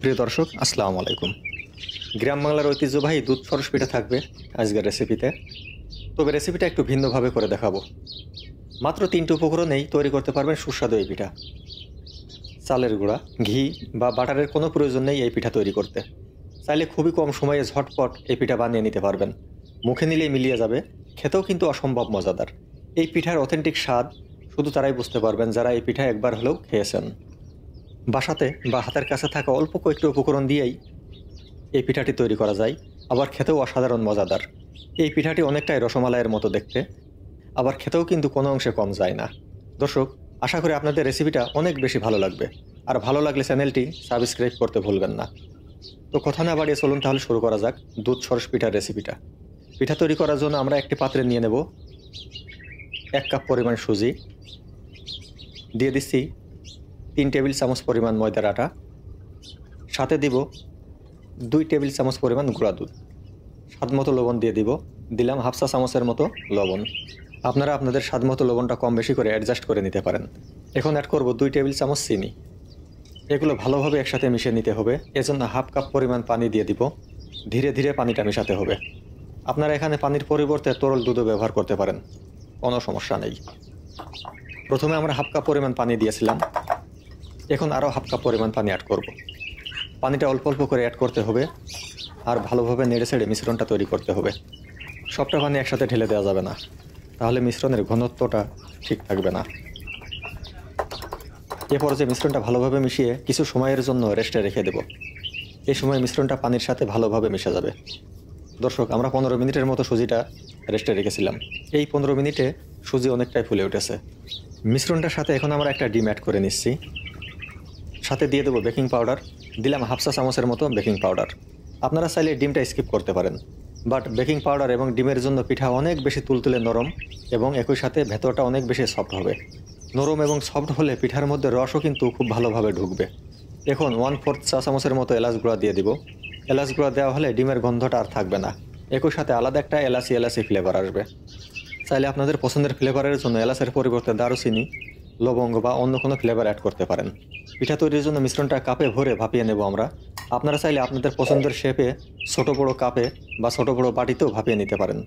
প্রিয় দর্শক, আসসালামু আলাইকুম। গ্রাম বাংলার ঐতিহ্যবাহী দুধ ফরস পিঠা থাকবে আজকের রেসিপিতে। তবে রেসিপিটা একটু ভিন্নভাবে করে দেখাবো। মাত্র ৩টি উপকরণেই তৈরি করতে পারবেন সুস্বাদু এই পিঠা। চালের গুঁড়া, ঘি বা বাটারের কোনো প্রয়োজন নেই এই পিঠা তৈরি করতে। চাইলে খুবই কম সময়ে ঝটপট এই পিঠা বানিয়ে নিতে পারবেন। মুখে নিলেই মিলিয়ে যাবে, খেতেও কিন্তু অসম্ভব মজাদার। এই পিঠার অথেন্টিক স্বাদ শুধু তারাই বুঝতে পারবেন যারা এই পিঠা একবার হলেও খেয়েছেন। বাসাতে বা হাতের কাছে থাকা অল্প কয়েকটি উপকরণ দিয়েই এই পিঠাটি তৈরি করা যায়, আবার খেতেও অসাধারণ মজাদার। এই পিঠাটি অনেকটাই রসমালাইয়ের মতো দেখতে, আবার খেতেও কিন্তু কোনো অংশে কম যায় না। দর্শক, আশা করি আপনাদের রেসিপিটা অনেক বেশি ভালো লাগবে। আর ভালো লাগলে চ্যানেলটি সাবস্ক্রাইব করতে ভুলবেন না। তো কথা না বাড়িয়ে চলুন তাহলে শুরু করা যাক দুধ সরস পিঠার রেসিপিটা। পিঠা তৈরি করার জন্য আমরা একটি পাত্রে নিয়ে নেব 1 কাপ পরিমাণ সুজি, দিয়ে দিচ্ছি 3 টেবিল চামচ পরিমাণ ময়দার আটা, সাথে দিব 2 টেবিল চামচ পরিমাণ গুঁড়া দুধ, স্বাদ মতো লবণ দিয়ে দিলাম হাফ চা চামচের মতো লবণ। আপনারা আপনাদের স্বাদ মতো লবণটা কম বেশি করে অ্যাডজাস্ট করে নিতে পারেন। এখন অ্যাড করব 2 টেবিল চামচ চিনি। এগুলো ভালোভাবে একসাথে মিশিয়ে নিতে হবে। এজন্য হাফ কাপ পরিমাণ পানি দিয়ে দিব। ধীরে ধীরে পানিটা মেশাতে হবে। আপনারা এখানে পানির পরিবর্তে তরল দুধও ব্যবহার করতে পারেন, কোনো সমস্যা নেই। প্রথমে আমরা হাফ কাপ পরিমাণ পানি দিয়েছিলাম, এখন আরও হাফ কাপ পরিমাণ পানি অ্যাড করব। পানিটা অল্প অল্প করে অ্যাড করতে হবে আর ভালোভাবে নেড়ে ছেড়ে মিশ্রণটা তৈরি করতে হবে। সবটা পানি একসাথে ঢেলে দেওয়া যাবে না, তাহলে মিশ্রণের ঘনত্বটা ঠিক থাকবে না। এ পর্যায়ে মিশ্রণটা ভালোভাবে মিশিয়ে কিছু সময়ের জন্য রেস্টে রেখে দেব। এই সময় মিশ্রণটা পানির সাথে ভালোভাবে মিশে যাবে। দর্শক, আমরা 15 মিনিটের মতো সুজিটা রেস্টে রেখেছিলাম। এই 15 মিনিটে সুজি অনেকটাই ফুলে উঠেছে। মিশ্রণটার সাথে এখন আমরা একটা ডিম অ্যাড করে নিচ্ছি। সাথে দিয়ে দেবো বেকিং পাউডার, দিলাম হাফ চা চামচের মতো বেকিং পাউডার। আপনারা চাইলে ডিমটা স্কিপ করতে পারেন, বাট বেকিং পাউডার এবং ডিমের জন্য পিঠা অনেক বেশি তুলতুলে নরম এবং একই সাথে ভেতরটা অনেক বেশি সফট হবে। নরম এবং সফট হলে পিঠার মধ্যে রসও কিন্তু খুব ভালোভাবে ঢুকবে। এখন 1/4 চা চামচের মতো এলাচ গুঁড়া দিয়ে দিব। এলাচ গুঁড়া দেওয়া হলে ডিমের গন্ধটা আর থাকবে না, একই সাথে আলাদা একটা এলাচি এলাচি ফ্লেভার আসবে। চাইলে আপনাদের পছন্দের ফ্লেভারের জন্য এলাচের পরিবর্তে দারুচিনি, লবঙ্গ বা অন্য কোনো ফ্লেভার অ্যাড করতে পারেন। পিঠা তৈরির জন্য মিশ্রণটা কাপে ভরে ভাপিয়ে নেব আমরা। আপনারা চাইলে আপনাদের পছন্দের শেপে ছোটো বড়ো কাপে বা ছোটো বড়ো বাটিতেও ভাপিয়ে নিতে পারেন।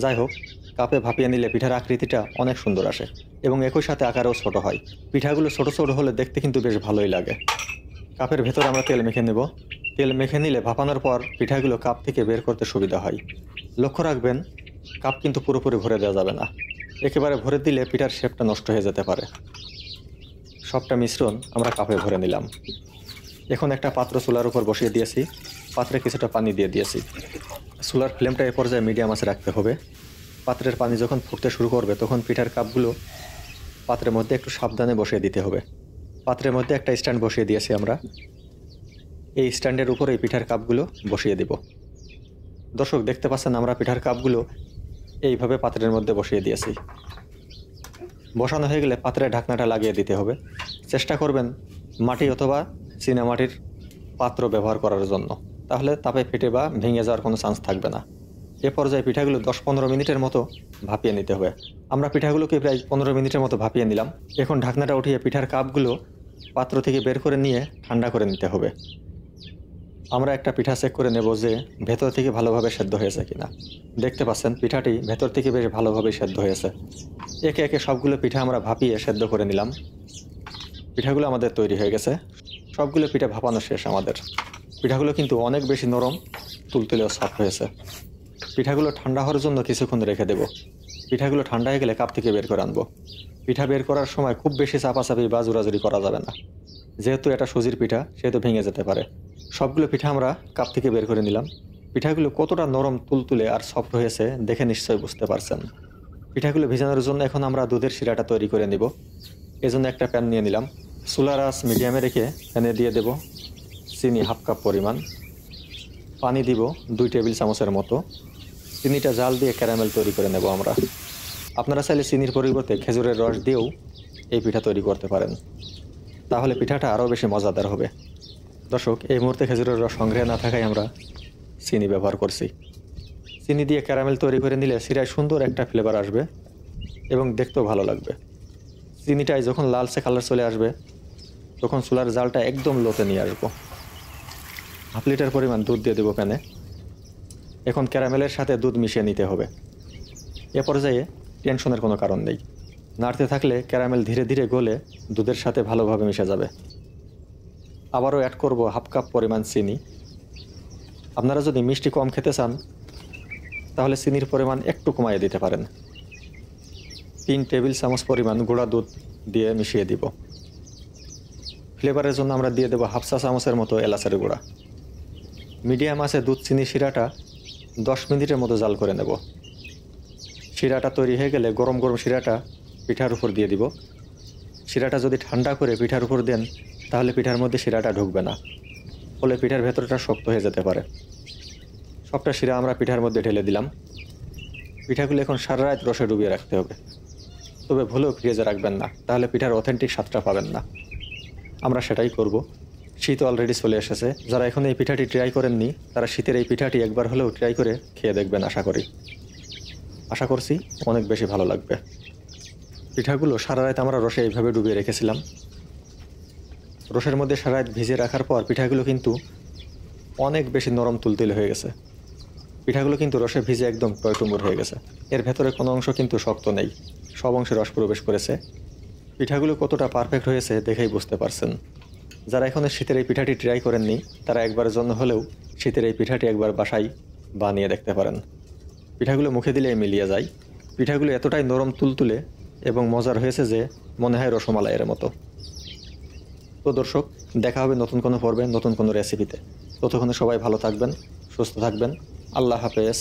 যাই হোক, কাপে ভাপিয়ে নিলে পিঠার আকৃতিটা অনেক সুন্দর আসে এবং একই সাথে আকারেও ছোট হয়। পিঠাগুলো ছোটো ছোটো হলে দেখতে কিন্তু বেশ ভালোই লাগে। কাপের ভেতরে আমরা তেল মেখে নেব। তেল মেখে নিলে ভাপানোর পর পিঠাগুলো কাপ থেকে বের করতে সুবিধা হয়। লক্ষ্য রাখবেন, কাপ কিন্তু পুরোপুরি ভরে দেওয়া যাবে না। একেবারে ভরে দিলে পিঠার শেপটা নষ্ট হয়ে যেতে পারে। সবটা মিশ্রণ আমরা কাপে ভরে নিলাম। এখন একটা পাত্র চুলার উপর বসিয়ে দিয়েছি। পাত্রে কিছুটা পানি দিয়ে দিয়েছি। চুলার ফ্লেমটা এ পর্যায়ে মিডিয়াম আঁচে রাখতে হবে। পাত্রের পানি যখন ফুটতে শুরু করবে তখন পিঠার কাপগুলো পাত্রের মধ্যে একটু সাবধানে বসিয়ে দিতে হবে। পাত্রের মধ্যে একটা স্ট্যান্ড বসিয়ে দিয়েছি আমরা। এই স্ট্যান্ডের উপরে এই পিঠার কাপগুলো বসিয়ে দেব। দর্শক, দেখতে পাচ্ছেন আমরা পিঠার কাপগুলো এইভাবে পাত্রের মধ্যে বসিয়ে দিয়েছি। বসানো হয়ে গেলে পাত্রের ঢাকনাটা লাগিয়ে দিতে হবে। চেষ্টা করবেন মাটি অথবা চীনামাটির পাত্র ব্যবহার করার জন্য, তাহলে তাপে ফেটে বা ভেঙে যাওয়ার কোনো চান্স থাকবে না। এ পর্যায়ে পিঠাগুলো 10-15 মিনিটের মতো ভাপিয়ে নিতে হবে। আমরা পিঠাগুলোকে প্রায় 15 মিনিটের মতো ভাপিয়ে নিলাম। এখন ঢাকনাটা উঠিয়ে পিঠার কাপগুলো পাত্র থেকে বের করে নিয়ে ঠান্ডা করে নিতে হবে। আমরা একটা পিঠা চেক করে নেব যে ভেতর থেকে ভালোভাবে সেদ্ধ হয়েছে কিনা। দেখতে পাচ্ছেন পিঠাটি ভেতর থেকে বেশ ভালোভাবে সেদ্ধ হয়েছে। একে একে সবগুলো পিঠা আমরা ভাপিয়ে সেদ্ধ করে নিলাম। পিঠাগুলো আমাদের তৈরি হয়ে গেছে। সবগুলো পিঠা ভাপানো শেষ আমাদের। পিঠাগুলো কিন্তু অনেক বেশি নরম, তুলতুলেও সফট হয়েছে। পিঠাগুলো ঠান্ডা হওয়ার জন্য কিছুক্ষণ রেখে দেব। পিঠাগুলো ঠান্ডা হয়ে গেলে কাপ থেকে বের করে আনবো। পিঠা বের করার সময় খুব বেশি চাপাচাপি বা জোরাজুরি করা যাবে না, যেহেতু এটা সুজির পিঠা সেহেতু ভেঙে যেতে পারে। সবগুলো পিঠা আমরা কাপ থেকে বের করে নিলাম। পিঠাগুলো কতটা নরম, তুলতুলে আর সফট হয়েছে দেখে নিশ্চয়ই বুঝতে পারছেন। পিঠাগুলো ভেজানোর জন্য এখন আমরা দুধের শিরাটা তৈরি করে নিব। এজন্য একটা প্যান নিয়ে নিলাম। চুলার আঁচ মিডিয়ামে রেখে প্যানে দিয়ে দেব চিনি হাফ কাপ পরিমাণ, পানি দিব 2 টেবিল চামচের মতো। চিনিটা জাল দিয়ে ক্যারামেল তৈরি করে নেব আমরা। আপনারা চাইলে চিনির পরিবর্তে খেজুরের রস দিয়েও এই পিঠা তৈরি করতে পারেন, তাহলে পিঠাটা আরও বেশি মজাদার হবে। দর্শক, এই মুহূর্তে খেজুরের রস সংগ্রহে না থাকায় আমরা চিনি ব্যবহার করছি। চিনি দিয়ে ক্যারামেল তৈরি করে নিলে শিরায় সুন্দর একটা ফ্লেভার আসবে এবং দেখতেও ভালো লাগবে। চিনিটায় যখন লালচে কালার চলে আসবে তখন চুলার জালটা একদম লোতে নিয়ে আসবো। হাফ লিটার পরিমাণ দুধ দিয়ে দেবো প্যানে। এখন ক্যারামেলের সাথে দুধ মিশিয়ে নিতে হবে। এ পর্যায়ে টেনশনের কোনো কারণ নেই। নাড়তে থাকলে ক্যারামেল ধীরে ধীরে গলে দুধের সাথে ভালোভাবে মিশে যাবে। আবারও অ্যাড করব হাফ কাপ পরিমাণ চিনি। আপনারা যদি মিষ্টি কম খেতে চান তাহলে চিনির পরিমাণ একটু কমিয়ে দিতে পারেন। 3 টেবিল চামচ পরিমাণ গুঁড়া দুধ দিয়ে মিশিয়ে দিব। ফ্লেভারের জন্য আমরা দিয়ে দেবো হাফ চা চামচের মতো এলাচের গুঁড়া। মিডিয়াম আছে দুধ চিনি শিরাটা 10 মিনিটের মতো জাল করে নেব। শিরাটা তৈরি হয়ে গেলে গরম গরম শিরাটা পিঠার উপর দিয়ে দিব। শিরাটা যদি ঠান্ডা করে পিঠার উপর দেন তাহলে পিঠার মধ্যে শিরাটা ঢুকবে না, ফলে পিঠার ভেতরটা শক্ত হয়ে যেতে পারে। সবটা শিরা আমরা পিঠার মধ্যে ঢেলে দিলাম। পিঠাগুলো এখন সারা রাত রসে ডুবিয়ে রাখতে হবে, তবে ভুলেও ফ্রিজে রাখবেন না, তাহলে পিঠার অথেন্টিক স্বাদটা পাবেন না। আমরা সেটাই করব। শীত অলরেডি চলে এসেছে। যারা এখন এই পিঠাটি ট্রাই করেননি তারা শীতের এই পিঠাটি একবার হলেও ট্রাই করে খেয়ে দেখবেন। আশা করছি অনেক বেশি ভালো লাগবে। পিঠাগুলো সারা রাত আমরা রসে এইভাবে ডুবিয়ে রেখেছিলাম। রসের মধ্যে সারা রাত ভিজে রাখার পর পিঠাগুলো কিন্তু অনেক বেশি নরম তুলতুলে হয়ে গেছে। পিঠাগুলো কিন্তু রসে ভিজে একদম টয়টুম্বুর হয়ে গেছে। এর ভেতরে কোনো অংশ কিন্তু শক্ত নেই, সব অংশে রস প্রবেশ করেছে। পিঠাগুলো কতটা পারফেক্ট হয়েছে দেখেই বুঝতে পারছেন। যারা এখনো শীতের এই পিঠাটি ট্রাই করেননি তারা একবারের জন্য হলেও শীতের এই পিঠাটি একবার বাসায় বানিয়ে দেখতে পারেন। পিঠাগুলো মুখে দিলেই মিলিয়ে যায়। পিঠাগুলো এতটাই নরম তুলতুলে এবং মজার হয়েছে যে মনে হয় রসমালাইয়ের মতো। তো দর্শক, দেখা হবে নতুন কোনো পর্বে, নতুন কোনো রেসিপিতে। ততক্ষণে সবাই ভালো থাকবেন, সুস্থ থাকবেন। আল্লাহ হাফেজ।